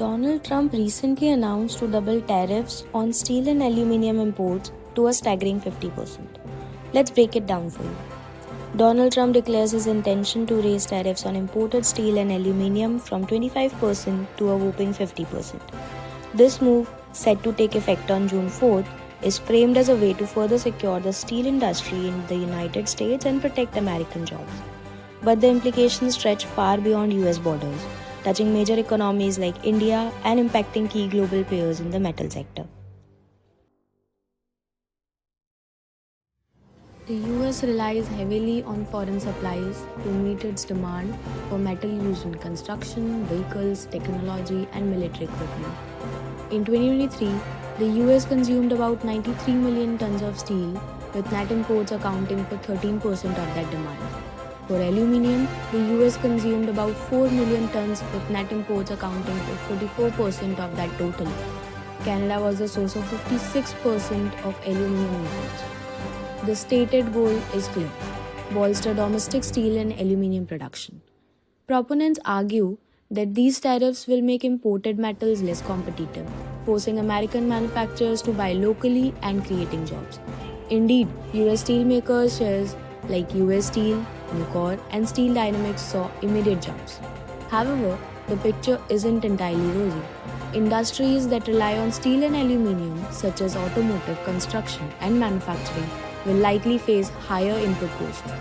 Donald Trump recently announced to double tariffs on steel and aluminium imports to a staggering 50%. Let's break it down for you. Donald Trump declares his intention to raise tariffs on imported steel and aluminium from 25% to a whopping 50%. This move, set to take effect on June 4th, is framed as a way to further secure the steel industry in the United States and protect American jobs. But the implications stretch far beyond US borders, touching major economies like India and impacting key global players in the metal sector. The US relies heavily on foreign supplies to meet its demand for metal used in construction, vehicles, technology, and military equipment. In 2023, the US consumed about 93 million tons of steel, with net imports accounting for 13% of that demand. For aluminium, the US consumed about 4 million tons, with net imports accounting for 44% of that total. Canada was the source of 56% of aluminium imports. The stated goal is clear: bolster domestic steel and aluminium production. Proponents argue that these tariffs will make imported metals less competitive, forcing American manufacturers to buy locally and creating jobs. Indeed, US steelmakers shares like US Steel, Nucor, and Steel Dynamics saw immediate jumps. However, the picture isn't entirely rosy. Industries that rely on steel and aluminium, such as automotive, construction, and manufacturing, will likely face higher input costs.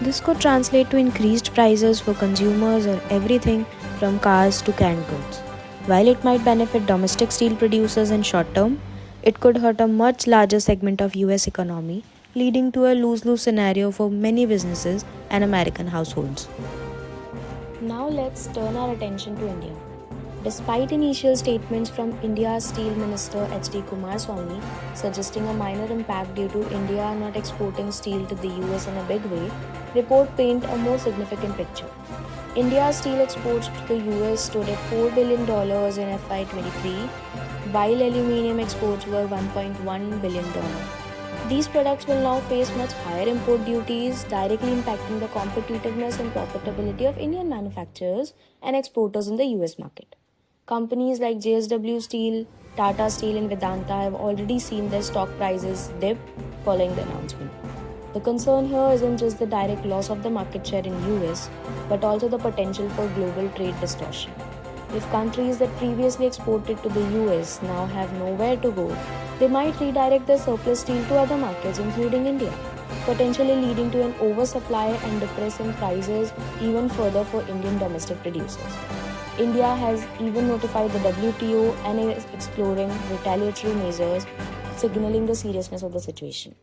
This could translate to increased prices for consumers or everything from cars to canned goods. While it might benefit domestic steel producers in short term, it could hurt a much larger segment of US economy, leading to a lose-lose scenario for many businesses and American households. Now let's turn our attention to India. Despite initial statements from India's Steel Minister H.D. Kumaraswamy suggesting a minor impact due to India not exporting steel to the US in a big way, reports paint a more significant picture. India's steel exports to the US stood at $4 billion in FY23, while aluminium exports were $1.1 billion. These products will now face much higher import duties, directly impacting the competitiveness and profitability of Indian manufacturers and exporters in the US market. Companies like JSW Steel, Tata Steel, and Vedanta have already seen their stock prices dip following the announcement. The concern here isn't just the direct loss of the market share in US, but also the potential for global trade distortion. If countries that previously exported to the US now have nowhere to go, they might redirect their surplus steel to other markets, including India, potentially leading to an oversupply and depressing prices even further for Indian domestic producers. India has even notified the WTO and is exploring retaliatory measures, signaling the seriousness of the situation.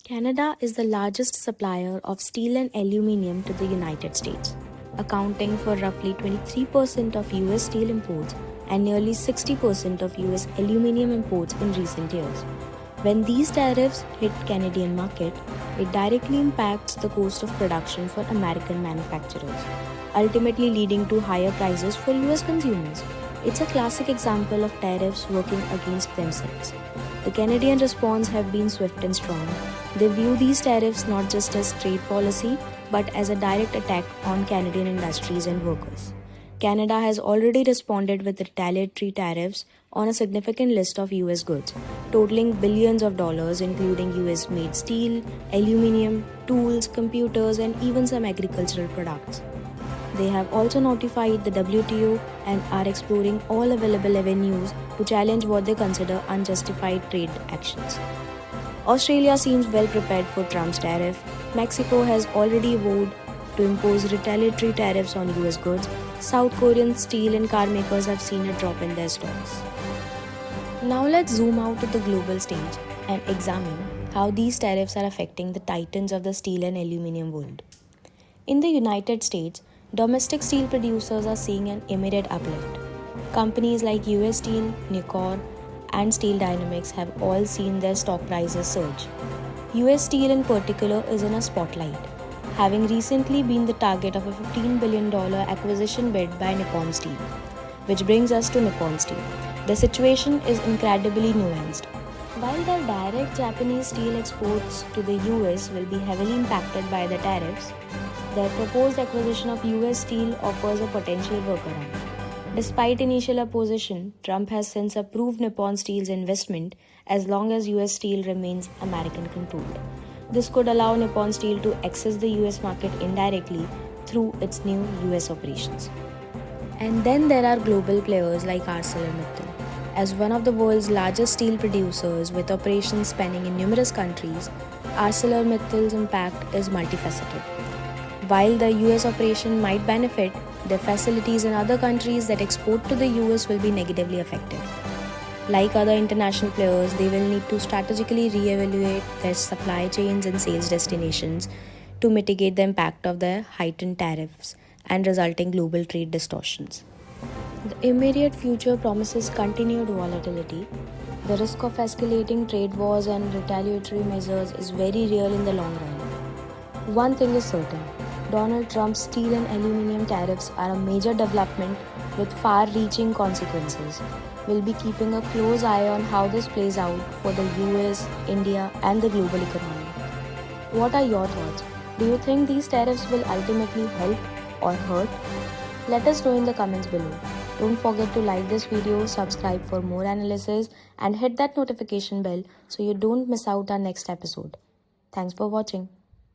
Canada is the largest supplier of steel and aluminium to the United States, accounting for roughly 23% of US steel imports and nearly 60% of US aluminium imports in recent years. When these tariffs hit Canadian market, it directly impacts the cost of production for American manufacturers, ultimately leading to higher prices for US consumers. It's a classic example of tariffs working against themselves. The Canadian response have been swift and strong. They view these tariffs not just as trade policy, but as a direct attack on Canadian industries and workers. Canada has already responded with retaliatory tariffs on a significant list of US goods, totaling billions of dollars, including US-made steel, aluminium, tools, computers, and even some agricultural products. They have also notified the WTO and are exploring all available avenues to challenge what they consider unjustified trade actions. Australia seems well prepared for Trump's tariff. Mexico has already vowed to impose retaliatory tariffs on US goods. South Korean steel and car makers have seen a drop in their stocks. Now let's zoom out to the global stage and examine how these tariffs are affecting the titans of the steel and aluminium world. In the United States, domestic steel producers are seeing an immediate uplift. Companies like US Steel, Nucor, and Steel Dynamics have all seen their stock prices surge. US Steel in particular is in a spotlight, having recently been the target of a $15 billion acquisition bid by Nippon Steel. Which brings us to Nippon Steel. The situation is incredibly nuanced. While their direct Japanese steel exports to the US will be heavily impacted by the tariffs, their proposed acquisition of US Steel offers a potential workaround. Despite initial opposition, Trump has since approved Nippon Steel's investment as long as US Steel remains American controlled. This could allow Nippon Steel to access the US market indirectly through its new US operations. And then there are global players like ArcelorMittal. As one of the world's largest steel producers with operations spanning in numerous countries, ArcelorMittal's impact is multifaceted. While the US operation might benefit, their facilities in other countries that export to the US will be negatively affected. Like other international players, they will need to strategically re-evaluate their supply chains and sales destinations to mitigate the impact of the heightened tariffs and resulting global trade distortions. The immediate future promises continued volatility. The risk of escalating trade wars and retaliatory measures is very real in the long run. One thing is certain: Donald Trump's steel and aluminum tariffs are a major development with far reaching consequences. We'll be keeping a close eye on how this plays out for the US, India, and the global economy. What are your thoughts? Do you think these tariffs will ultimately help or hurt? Let us know in the comments below. Don't forget to like this video, subscribe for more analysis, and hit that notification bell so you don't miss out our next episode. Thanks for watching.